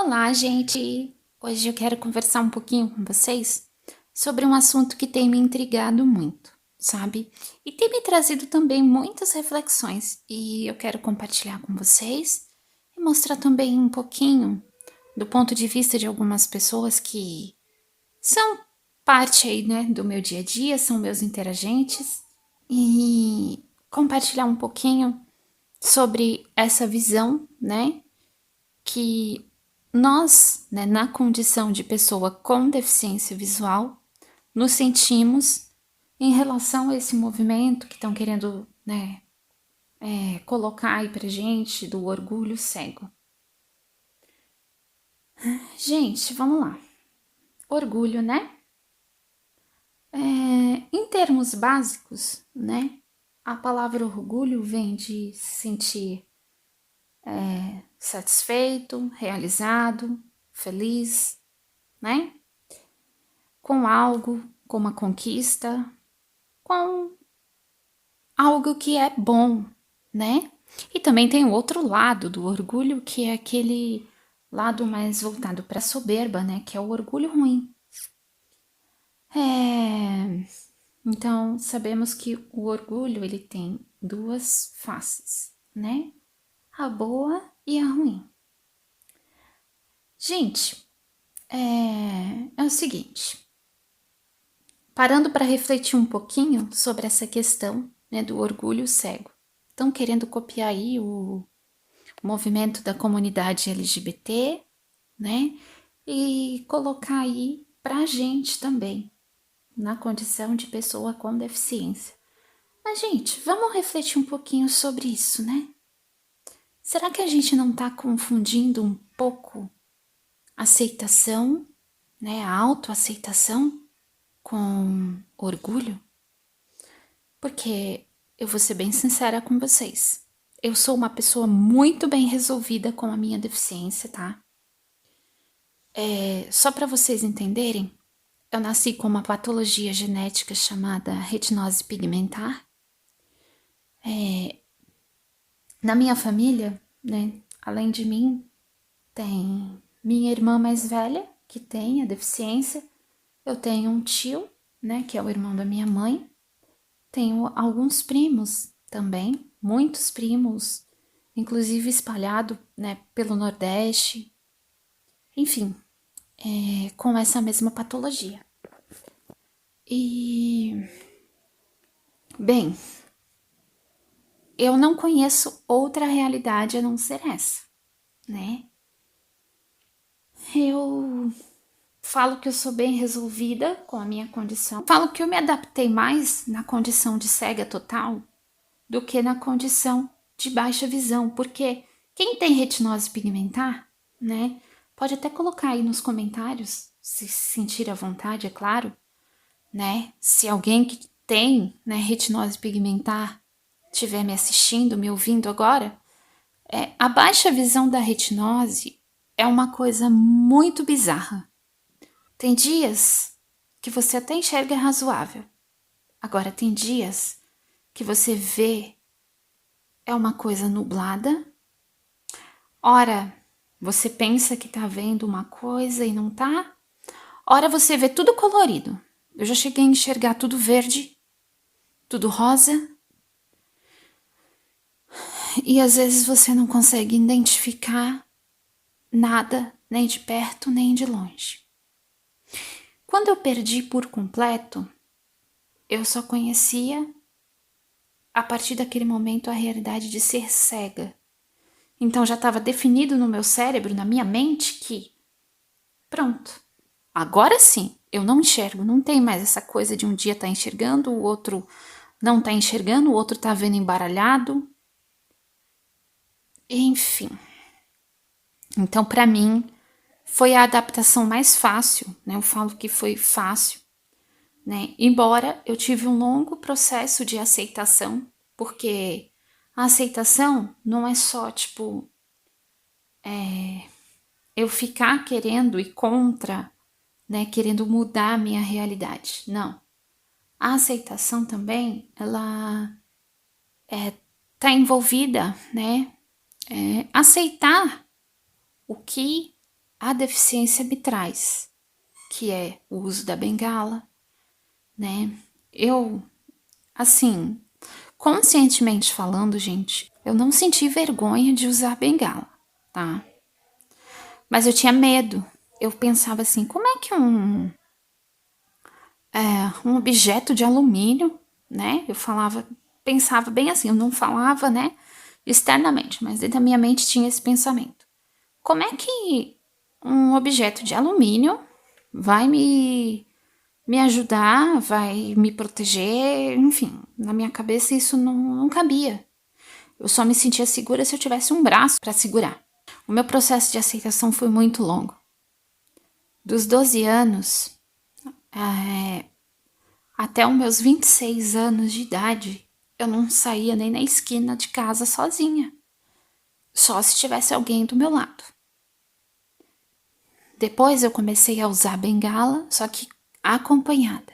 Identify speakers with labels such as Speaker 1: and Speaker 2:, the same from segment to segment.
Speaker 1: Olá, gente! Hoje eu quero conversar um pouquinho com vocês sobre um assunto que tem me intrigado muito, sabe? E tem me trazido também muitas reflexões, e eu quero compartilhar com vocês e mostrar também um pouquinho do ponto de vista de algumas pessoas que são parte aí, né, do meu dia a dia, são meus interagentes, e compartilhar um pouquinho sobre essa visão, né, que nós, né, na condição de pessoa com deficiência visual, nos sentimos em relação a esse movimento que estão querendo, né, colocar aí pra gente do orgulho cego. Gente, vamos lá. Orgulho, né? Em termos básicos, né? A palavra orgulho vem de se sentir satisfeito, realizado, feliz, né? Com algo, com uma conquista, com algo que é bom, né? E também tem o outro lado do orgulho, que é aquele lado mais voltado para a soberba, né? Que é o orgulho ruim. Então, sabemos que o orgulho, ele tem duas faces, né? A boa e a ruim. Gente, é o seguinte, parando para refletir um pouquinho sobre essa questão, né, do orgulho cego. Estão querendo copiar aí o movimento da comunidade LGBT, né? E colocar aí pra gente também, na condição de pessoa com deficiência. Mas, gente, vamos refletir um pouquinho sobre isso, né? Será que a gente não tá confundindo um pouco aceitação, né? A autoaceitação com orgulho? Porque eu vou ser bem sincera com vocês. Eu sou uma pessoa muito bem resolvida com a minha deficiência, tá? Só para vocês entenderem, eu nasci com uma patologia genética chamada retinose pigmentar. Na minha família, né, além de mim, tem minha irmã mais velha, que tem a deficiência. Eu tenho um tio, né, que é o irmão da minha mãe. Tenho alguns primos também, muitos primos, inclusive espalhado, né, pelo Nordeste. Enfim, com essa mesma patologia. E, bem, eu não conheço outra realidade a não ser essa, né? Eu falo que eu sou bem resolvida com a minha condição. Falo que eu me adaptei mais na condição de cega total do que na condição de baixa visão, porque quem tem retinose pigmentar, né, pode até colocar aí nos comentários, se sentir à vontade, é claro, né? Se alguém que tem, né, retinose pigmentar estiver me assistindo, me ouvindo agora, a baixa visão da retinose é uma coisa muito bizarra. Tem dias que você até enxerga razoável. Agora tem dias que você vê é uma coisa nublada. Ora, você pensa que tá vendo uma coisa e não tá. Ora, você vê tudo colorido. Eu já cheguei a enxergar tudo verde, tudo rosa. E às vezes você não consegue identificar nada, nem de perto, nem de longe. Quando eu perdi por completo, eu só conhecia, a partir daquele momento, a realidade de ser cega. Então já estava definido no meu cérebro, na minha mente, que pronto, agora sim, eu não enxergo, não tem mais essa coisa de um dia tá enxergando, o outro não tá enxergando, o outro tá vendo embaralhado. Enfim. Então, para mim, foi a adaptação mais fácil, né? Eu falo que foi fácil, né? Embora eu tive um longo processo de aceitação, porque a aceitação não é só, tipo, eu ficar querendo ir contra, né? Querendo mudar a minha realidade. Não. A aceitação também, ela tá envolvida, né? Aceitar o que a deficiência me traz, que é o uso da bengala, né? Eu, assim, conscientemente falando, gente, eu não senti vergonha de usar bengala, tá? Mas eu tinha medo. Eu pensava assim, como é que um objeto de alumínio, né? Pensava bem assim, eu não falava, né, externamente, mas dentro da minha mente tinha esse pensamento. Como é que um objeto de alumínio vai me ajudar, vai me proteger, enfim, na minha cabeça isso não cabia. Eu só me sentia segura se eu tivesse um braço para segurar. O meu processo de aceitação foi muito longo. Dos 12 anos até os meus 26 anos de idade, eu não saía nem na esquina de casa sozinha. Só se tivesse alguém do meu lado. Depois eu comecei a usar bengala, só que acompanhada.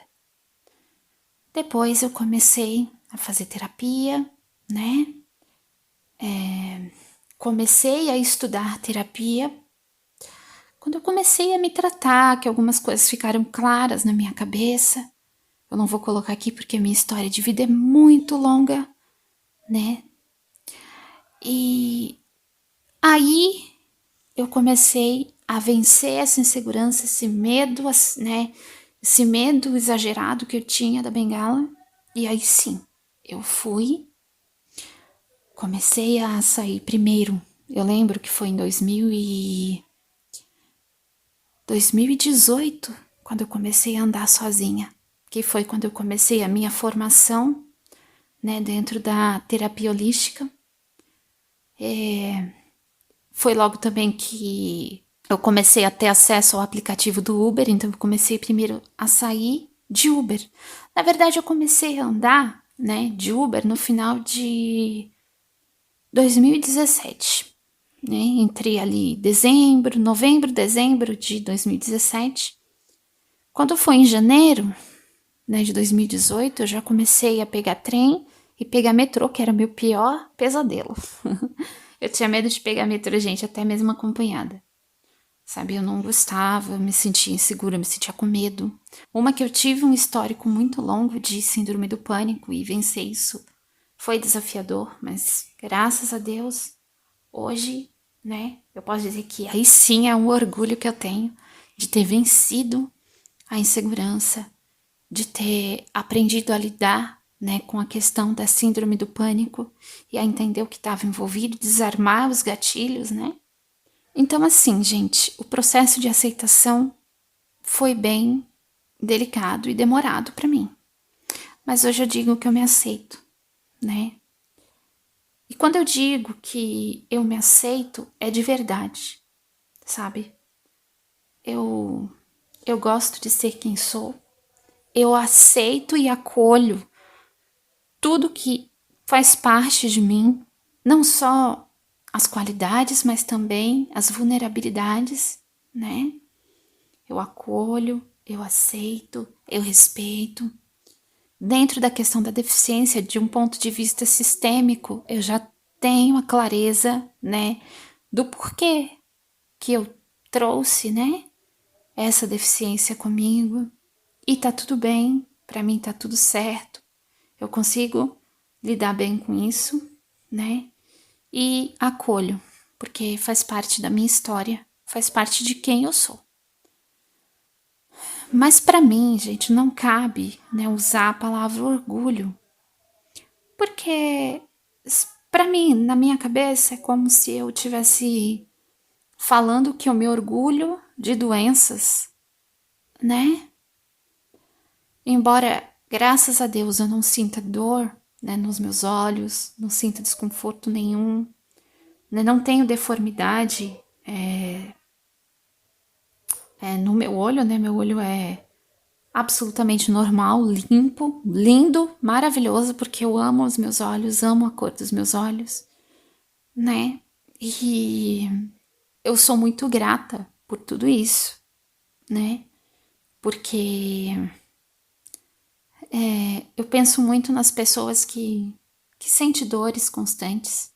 Speaker 1: Depois eu comecei a fazer terapia, né? Comecei a estudar terapia. Quando eu comecei a me tratar, que algumas coisas ficaram claras na minha cabeça, eu não vou colocar aqui porque a minha história de vida é muito longa, né? E aí eu comecei a vencer essa insegurança, esse medo, né? Esse medo exagerado que eu tinha da bengala. E aí sim, eu comecei a sair primeiro. Eu lembro que foi em 2018, quando eu comecei a andar sozinha, que foi quando eu comecei a minha formação, né, dentro da terapia holística. Foi logo também que eu comecei a ter acesso ao aplicativo do Uber, então eu comecei primeiro a sair de Uber. Na verdade, eu comecei a andar, né, de Uber no final de 2017, né, entre ali novembro, dezembro de 2017. Quando foi em janeiro, né, de 2018, eu já comecei a pegar trem e pegar metrô, que era meu pior pesadelo. Eu tinha medo de pegar metrô, gente, até mesmo acompanhada. Sabe, eu não gostava, eu me sentia insegura, eu me sentia com medo. Uma que eu tive um histórico muito longo de síndrome do pânico e vencer isso foi desafiador, mas graças a Deus, hoje, né, eu posso dizer que aí sim é um orgulho que eu tenho de ter vencido a insegurança, de ter aprendido a lidar, né, com a questão da síndrome do pânico e a entender o que estava envolvido, desarmar os gatilhos, né? Então, assim, gente, o processo de aceitação foi bem delicado e demorado para mim. Mas hoje eu digo que eu me aceito, né? E quando eu digo que eu me aceito, é de verdade, sabe? Eu gosto de ser quem sou. Eu aceito e acolho tudo que faz parte de mim, não só as qualidades, mas também as vulnerabilidades, né? Eu acolho, eu aceito, eu respeito. Dentro da questão da deficiência, de um ponto de vista sistêmico, eu já tenho a clareza, né, do porquê que eu trouxe, né, essa deficiência comigo. E tá tudo bem, para mim tá tudo certo. Eu consigo lidar bem com isso, né? E acolho, porque faz parte da minha história, faz parte de quem eu sou. Mas para mim, gente, não cabe, né, usar a palavra orgulho, porque para mim, na minha cabeça, é como se eu tivesse falando que eu me orgulho de doenças, né? Embora, graças a Deus, eu não sinta dor, né, nos meus olhos, não sinta desconforto nenhum, né, não tenho deformidade no meu olho, né? Meu olho é absolutamente normal, limpo, lindo, maravilhoso, porque eu amo os meus olhos, amo a cor dos meus olhos, né? E eu sou muito grata por tudo isso, né? Porque eu penso muito nas pessoas que sentem dores constantes.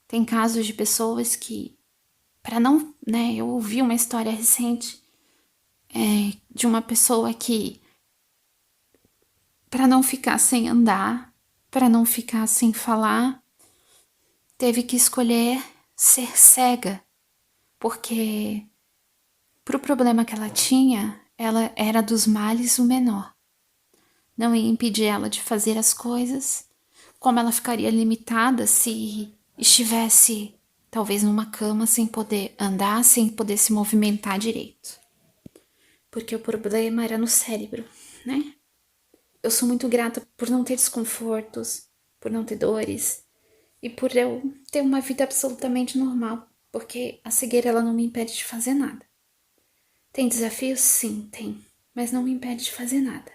Speaker 1: Tem casos de pessoas que para não, né? Eu ouvi uma história recente de uma pessoa que, para não ficar sem andar, para não ficar sem falar, teve que escolher ser cega, porque pro problema que ela tinha, ela era dos males o menor. Não ia impedir ela de fazer as coisas, como ela ficaria limitada se estivesse talvez numa cama sem poder andar, sem poder se movimentar direito. Porque o problema era no cérebro, né? Eu sou muito grata por não ter desconfortos, por não ter dores e por eu ter uma vida absolutamente normal, porque a cegueira ela não me impede de fazer nada. Tem desafios? Sim, tem, mas não me impede de fazer nada.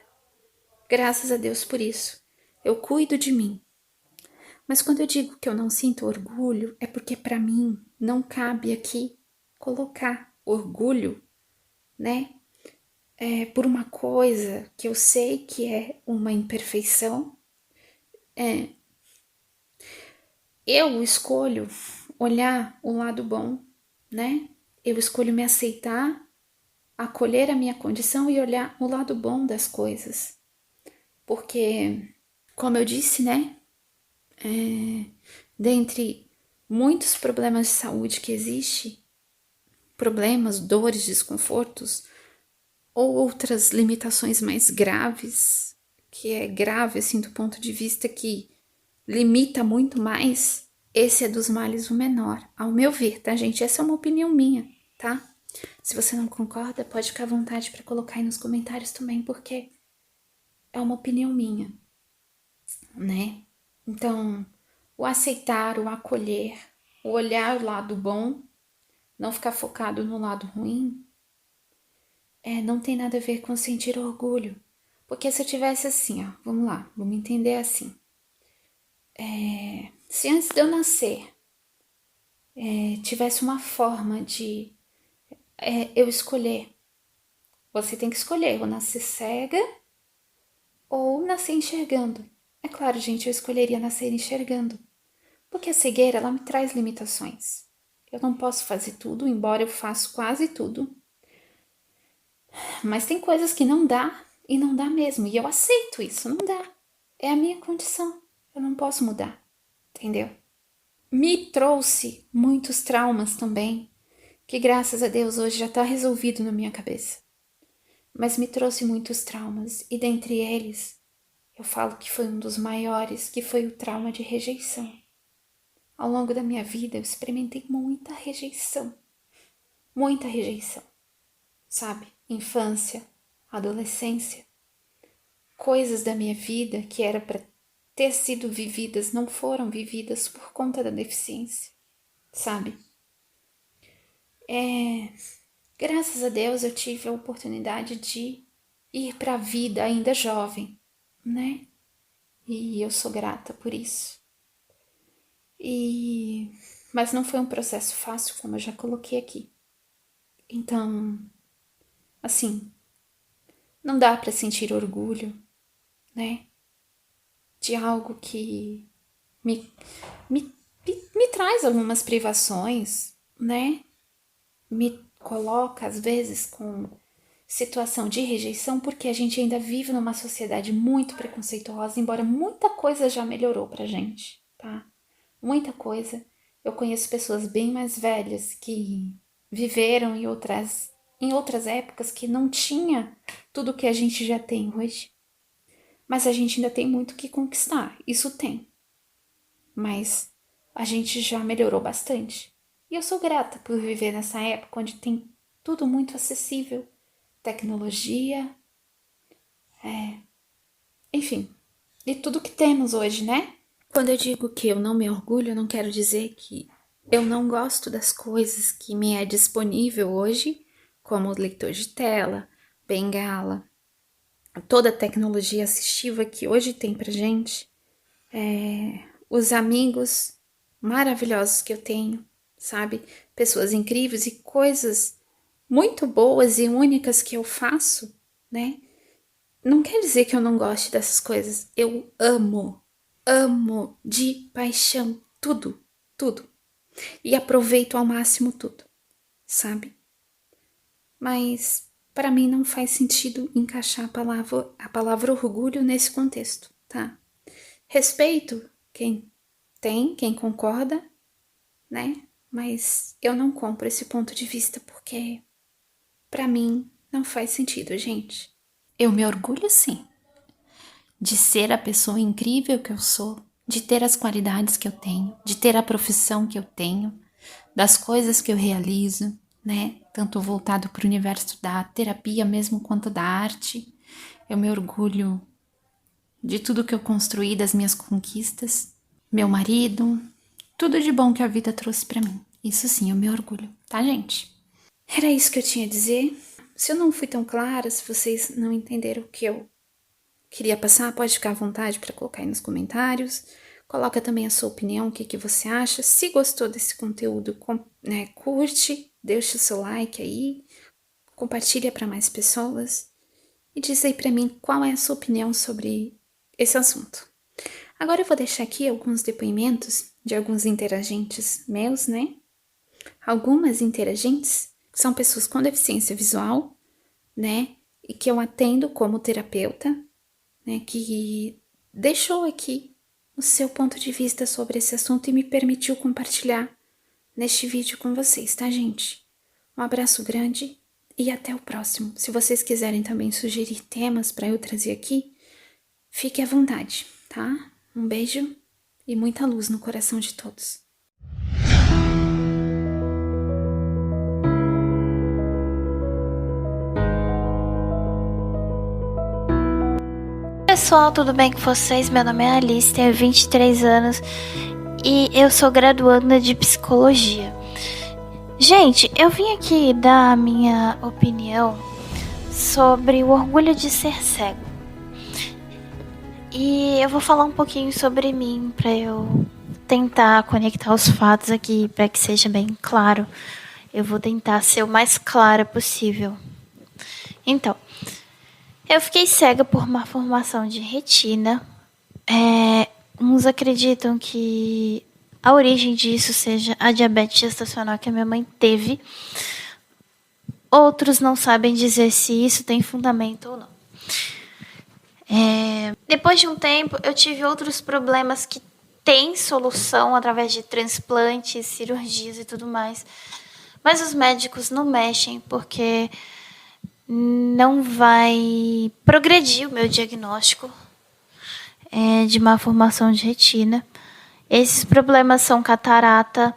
Speaker 1: Graças a Deus por isso. Eu cuido de mim. Mas quando eu digo que eu não sinto orgulho, é porque para mim não cabe aqui colocar orgulho, né? Por uma coisa que eu sei que é uma imperfeição. Eu escolho olhar o lado bom, né? Eu escolho me aceitar, acolher a minha condição e olhar o lado bom das coisas. Porque, como eu disse, né? Dentre muitos problemas de saúde que existem, problemas, dores, desconfortos ou outras limitações mais graves, que é grave assim do ponto de vista que limita muito mais, esse é dos males o menor, ao meu ver, tá, gente? Essa é uma opinião minha, tá? Se você não concorda, pode ficar à vontade para colocar aí nos comentários também, porque é uma opinião minha, né? Então, o aceitar, o acolher, o olhar o lado bom, não ficar focado no lado ruim, não tem nada a ver com sentir orgulho. Porque se eu tivesse assim, ó, vamos lá, vamos entender assim. Se antes de eu nascer tivesse uma forma de eu escolher, você tem que escolher, ou nascer cega ou nascer enxergando. É claro, gente, eu escolheria nascer enxergando, porque a cegueira ela me traz limitações. Eu não posso fazer tudo, embora eu faça quase tudo. Mas tem coisas que não dá e não dá mesmo. E eu aceito isso, não dá. É a minha condição. Eu não posso mudar, entendeu? Me trouxe muitos traumas também, que graças a Deus hoje já está resolvido na minha cabeça. Mas me trouxe muitos traumas e dentre eles, eu falo que foi um dos maiores, que foi o trauma de rejeição. Ao longo da minha vida eu experimentei muita rejeição, sabe? Infância, adolescência, coisas da minha vida que era para ter sido vividas não foram vividas por conta da deficiência, sabe? Graças a Deus eu tive a oportunidade de ir para a vida ainda jovem, né? E eu sou grata por isso. Mas não foi um processo fácil, como eu já coloquei aqui. Então, assim, não dá para sentir orgulho, né? De algo que me, me, me traz algumas privações, né? Me coloca, às vezes, com situação de rejeição, porque a gente ainda vive numa sociedade muito preconceituosa, embora muita coisa já melhorou pra gente, tá? Muita coisa. Eu conheço pessoas bem mais velhas que viveram em outras épocas que não tinha tudo que a gente já tem hoje. Mas a gente ainda tem muito que conquistar, isso tem. Mas a gente já melhorou bastante. E eu sou grata por viver nessa época onde tem tudo muito acessível. Tecnologia, enfim, e tudo que temos hoje, né? Quando eu digo que eu não me orgulho, eu não quero dizer que eu não gosto das coisas que me é disponível hoje, como o leitor de tela, bengala, toda a tecnologia assistiva que hoje tem pra gente, os amigos maravilhosos que eu tenho, sabe? Pessoas incríveis e coisas muito boas e únicas que eu faço, né? Não quer dizer que eu não goste dessas coisas. Eu amo de paixão tudo, tudo. E aproveito ao máximo tudo. sabe? Mas para mim não faz sentido encaixar a palavra orgulho nesse contexto, tá? Respeito quem tem, quem concorda, né? Mas eu não compro esse ponto de vista porque para mim não faz sentido, gente. Eu me orgulho sim de ser a pessoa incrível que eu sou, de ter as qualidades que eu tenho, de ter a profissão que eu tenho, das coisas que eu realizo, né? Tanto voltado para o universo da terapia mesmo quanto da arte. Eu me orgulho de tudo que eu construí, das minhas conquistas, meu marido, tudo de bom que a vida trouxe para mim. Isso sim, eu me orgulho, tá, gente? Era isso que eu tinha a dizer. Se eu não fui tão clara, se vocês não entenderam o que eu queria passar, pode ficar à vontade para colocar aí nos comentários. Coloca também a sua opinião, o que você acha. Se gostou desse conteúdo, né, curte, deixa o seu like aí, compartilha para mais pessoas e diz aí para mim qual é a sua opinião sobre esse assunto. Agora eu vou deixar aqui alguns depoimentos de alguns interagentes meus, né? Algumas interagentes são pessoas com deficiência visual, né? E que eu atendo como terapeuta, né? Que deixou aqui o seu ponto de vista sobre esse assunto e me permitiu compartilhar neste vídeo com vocês, tá, gente? Um abraço grande e até o próximo. Se vocês quiserem também sugerir temas para eu trazer aqui, fique à vontade, tá? Um beijo e muita luz no coração de todos.
Speaker 2: Pessoal, tudo bem com vocês? Meu nome é Alice, tenho 23 anos e eu sou graduanda de psicologia. Gente, eu vim aqui dar a minha opinião sobre o orgulho de ser cego. E eu vou falar um pouquinho sobre mim para eu tentar conectar os fatos aqui para que seja bem claro. Eu vou tentar ser o mais clara possível. Então, eu fiquei cega por uma formação de retina. Uns acreditam que a origem disso seja a diabetes gestacional que a minha mãe teve. Outros não sabem dizer se isso tem fundamento ou não. Depois de um tempo, eu tive outros problemas que têm solução através de transplantes, cirurgias e tudo mais. Mas os médicos não mexem porque não vai progredir o meu diagnóstico de má formação de retina. Esses problemas são catarata,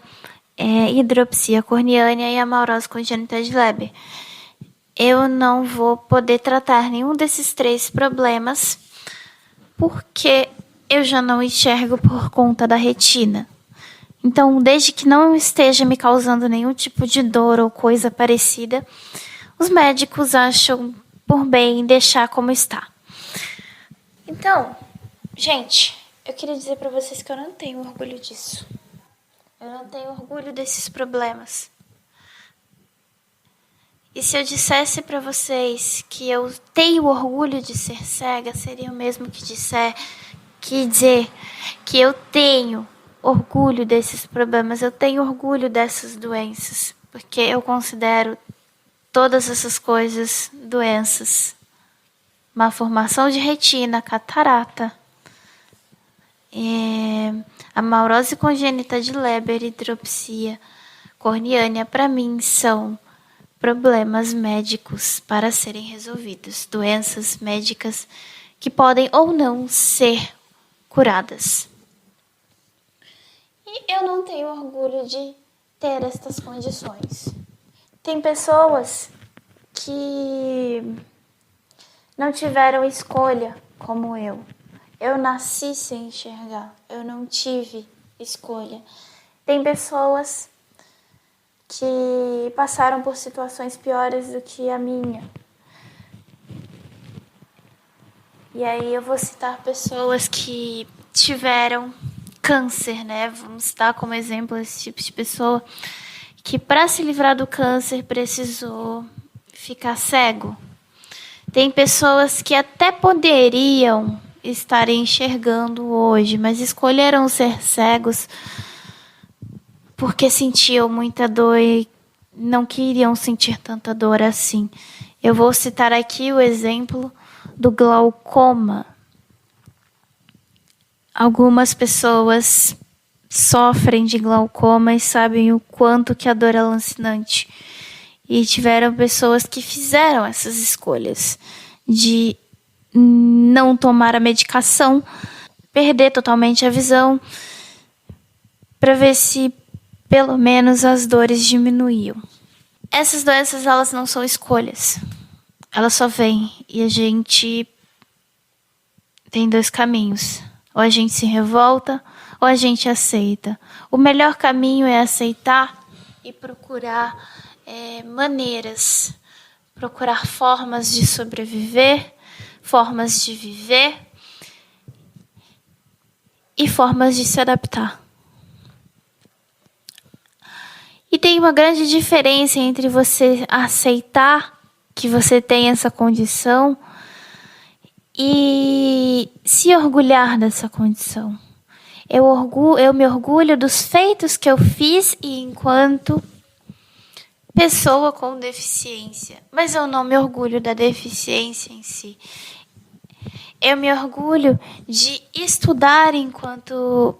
Speaker 2: hidropsia corneana e amaurose congênita de Leber. Eu não vou poder tratar nenhum desses 3 problemas porque eu já não enxergo por conta da retina. Então, desde que não esteja me causando nenhum tipo de dor ou coisa parecida, os médicos acham por bem deixar como está. Então, gente, eu queria dizer para vocês que eu não tenho orgulho disso. Eu não tenho orgulho desses problemas. E se eu dissesse para vocês que eu tenho orgulho de ser cega, seria o mesmo que dizer que eu tenho orgulho desses problemas, eu tenho orgulho dessas doenças, porque eu considero todas essas coisas doenças. Má formação de retina, catarata, amaurose congênita de Leber, hidropsia corneana, para mim são problemas médicos para serem resolvidos, doenças médicas que podem ou não ser curadas. E eu não tenho orgulho de ter estas condições. Tem pessoas que não tiveram escolha como eu. Eu nasci sem enxergar, eu não tive escolha. Tem pessoas que passaram por situações piores do que a minha. E aí eu vou citar pessoas que tiveram câncer, né? Vamos citar como exemplo esse tipo de pessoa que para se livrar do câncer precisou ficar cego. Tem pessoas que até poderiam estar enxergando hoje, mas escolheram ser cegos porque sentiam muita dor não queriam sentir tanta dor assim. Eu vou citar aqui o exemplo do glaucoma. Algumas pessoas sofrem de glaucoma e sabem o quanto que a dor é lancinante. E tiveram pessoas que fizeram essas escolhas de não tomar a medicação, perder totalmente a visão, para ver se pelo menos as dores diminuíam. Essas doenças, elas não são escolhas. Elas só vêm e a gente tem dois caminhos. Ou a gente se revolta ou a gente aceita. O melhor caminho é aceitar e procurar maneiras, procurar formas de sobreviver, formas de viver e formas de se adaptar. E tem uma grande diferença entre você aceitar que você tem essa condição e se orgulhar dessa condição. Eu me orgulho dos feitos que eu fiz e enquanto pessoa com deficiência, mas eu não me orgulho da deficiência em si. Eu me orgulho de estudar enquanto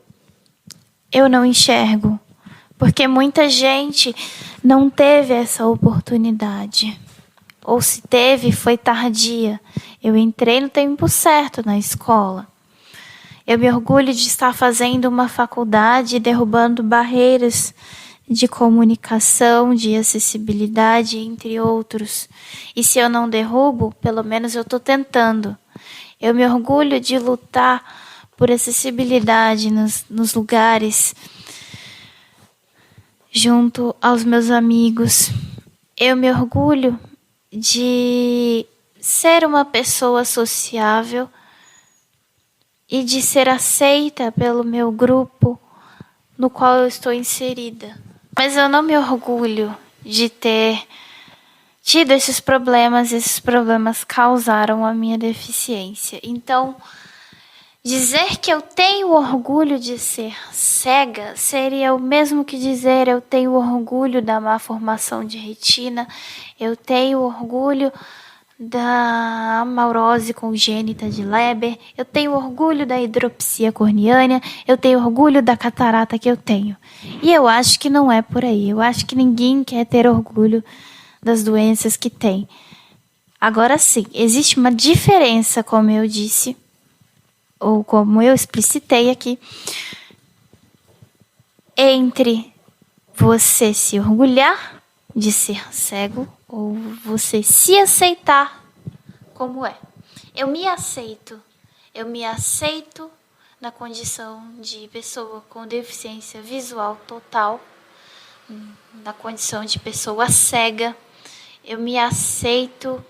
Speaker 2: eu não enxergo, porque muita gente não teve essa oportunidade. Ou se teve, foi tardia. Eu entrei no tempo certo na escola. Eu me orgulho de estar fazendo uma faculdade, derrubando barreiras de comunicação, de acessibilidade, entre outros. E se eu não derrubo, pelo menos eu estou tentando. Eu me orgulho de lutar por acessibilidade nos lugares, junto aos meus amigos. Eu me orgulho de ser uma pessoa sociável e de ser aceita pelo meu grupo no qual eu estou inserida. Mas eu não me orgulho de ter tido esses problemas causaram a minha deficiência. Então, dizer que eu tenho orgulho de ser cega seria o mesmo que dizer eu tenho orgulho da má formação de retina, eu tenho orgulho da amaurose congênita de Leber, eu tenho orgulho da hidropsia corneana, eu tenho orgulho da catarata que eu tenho. E eu acho que não é por aí. Eu acho que ninguém quer ter orgulho das doenças que tem. Agora sim, existe uma diferença, como eu disse, ou como eu explicitei aqui, entre você se orgulhar de ser cego ou você se aceitar como é. Eu me aceito na condição de pessoa com deficiência visual total, na condição de pessoa cega. Eu me aceito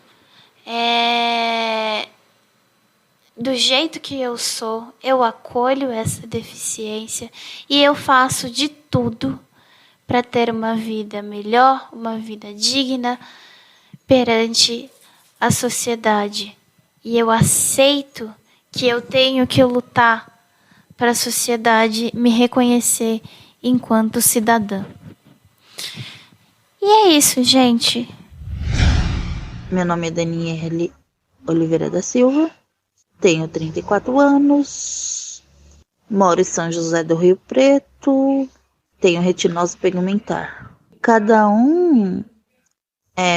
Speaker 2: do jeito que eu sou, eu acolho essa deficiência e eu faço de tudo para ter uma vida melhor, uma vida digna perante a sociedade. E eu aceito que eu tenho que lutar para a sociedade me reconhecer enquanto cidadã. E é isso, gente.
Speaker 3: Meu nome é Daniele Oliveira da Silva, tenho 34 anos, moro em São José do Rio Preto, tenho retinose pigmentar. Cada um,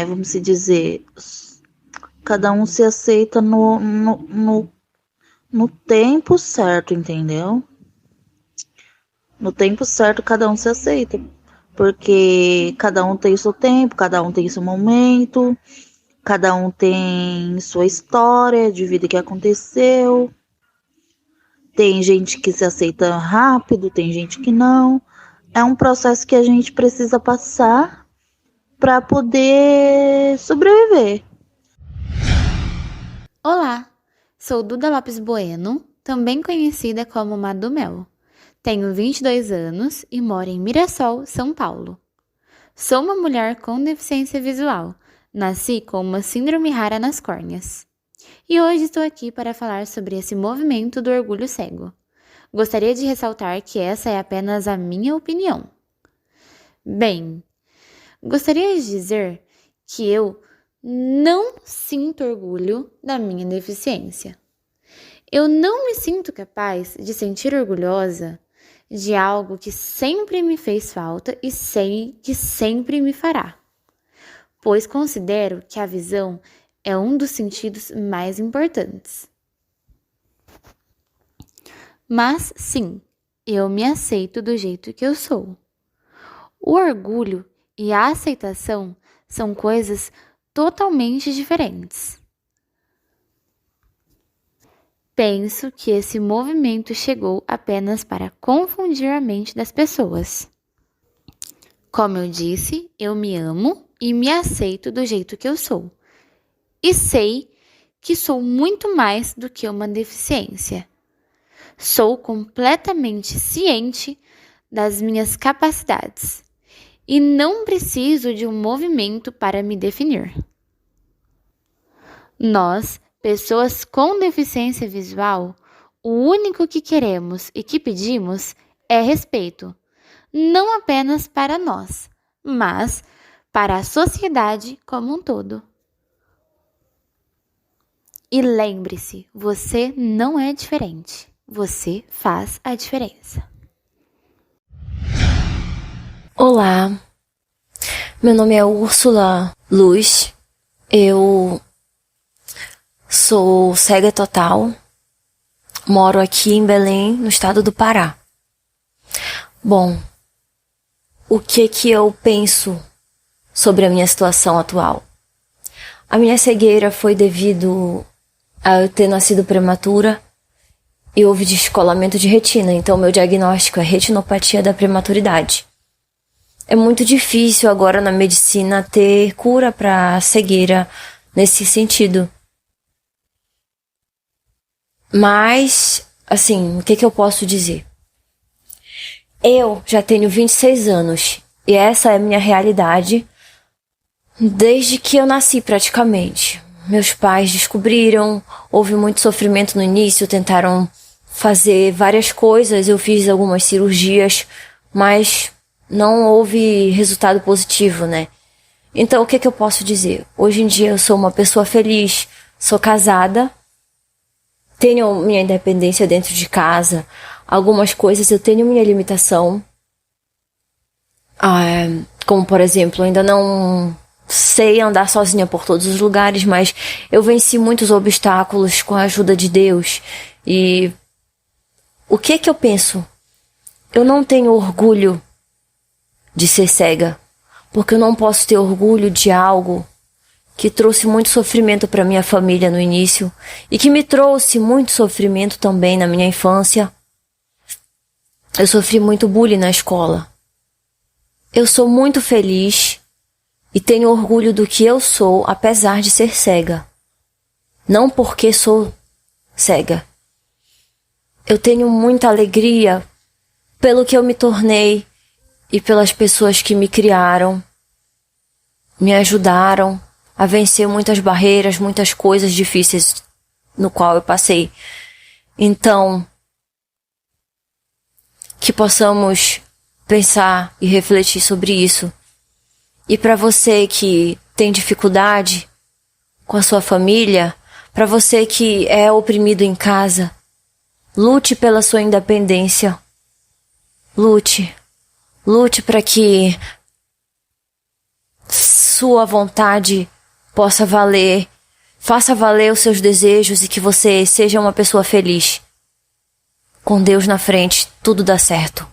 Speaker 3: vamos dizer, cada um se aceita no tempo certo, entendeu? No tempo certo, cada um se aceita, porque cada um tem o seu tempo, cada um tem seu momento. Cada um tem sua história de vida que aconteceu. Tem gente que se aceita rápido, tem gente que não. É um processo que a gente precisa passar para poder sobreviver.
Speaker 4: Olá, sou Duda Lopes Bueno, também conhecida como Madumel. Tenho 22 anos e moro em Mirassol, São Paulo. Sou uma mulher com deficiência visual. Nasci com uma síndrome rara nas córneas. E hoje estou aqui para falar sobre esse movimento do orgulho cego. Gostaria de ressaltar que essa é apenas a minha opinião. Bem, Gostaria de dizer que eu não sinto orgulho da minha deficiência. Eu não me sinto capaz de sentir orgulhosa de algo que sempre me fez falta e sei que sempre me fará, pois considero que a visão é um dos sentidos mais importantes. Mas sim, eu me aceito do jeito que eu sou. O orgulho e a aceitação são coisas totalmente diferentes. Penso que esse movimento chegou apenas para confundir a mente das pessoas. Como eu disse, eu me amo e me aceito do jeito que eu sou. E sei que sou muito mais do que uma deficiência. Sou completamente ciente das minhas capacidades e não preciso de um movimento para me definir. Nós, pessoas com deficiência visual, o único que queremos e que pedimos é respeito, não apenas para nós, mas para a sociedade como um todo. E lembre-se, você não é diferente, você faz a diferença.
Speaker 5: Olá, meu nome é Úrsula Luz, eu sou cega total, moro aqui em Belém, no estado do Pará. Bom, o que eu penso sobre a minha situação atual? A minha cegueira foi devido a eu ter nascido prematura e houve descolamento de retina, então meu diagnóstico é retinopatia da prematuridade. É muito difícil agora na medicina ter cura para cegueira nesse sentido. Mas, assim, o que eu posso dizer? Eu já tenho 26 anos e essa é a minha realidade desde que eu nasci praticamente. Meus pais descobriram, houve muito sofrimento no início, tentaram fazer várias coisas, eu fiz algumas cirurgias, mas não houve resultado positivo, né? Então, o que eu posso dizer? Hoje em dia eu sou uma pessoa feliz, sou casada, tenho minha independência dentro de casa, algumas coisas eu tenho minha limitação, como por exemplo, ainda não sei andar sozinha por todos os lugares, mas eu venci muitos obstáculos com a ajuda de Deus. E o que eu penso? Eu não tenho orgulho de ser cega, porque eu não posso ter orgulho de algo que trouxe muito sofrimento para minha família no início e que me trouxe muito sofrimento também na minha infância. Eu sofri muito bullying na escola. Eu sou muito feliz e tenho orgulho do que eu sou, apesar de ser cega. Não porque sou cega. Eu tenho muita alegria pelo que eu me tornei e pelas pessoas que me criaram, me ajudaram a vencer muitas barreiras, muitas coisas difíceis no qual eu passei. Então, que possamos pensar e refletir sobre isso. E para você que tem dificuldade com a sua família, para você que é oprimido em casa, lute pela sua independência. Lute para que sua vontade possa valer, faça valer os seus desejos e que você seja uma pessoa feliz. Com Deus na frente, tudo dá certo.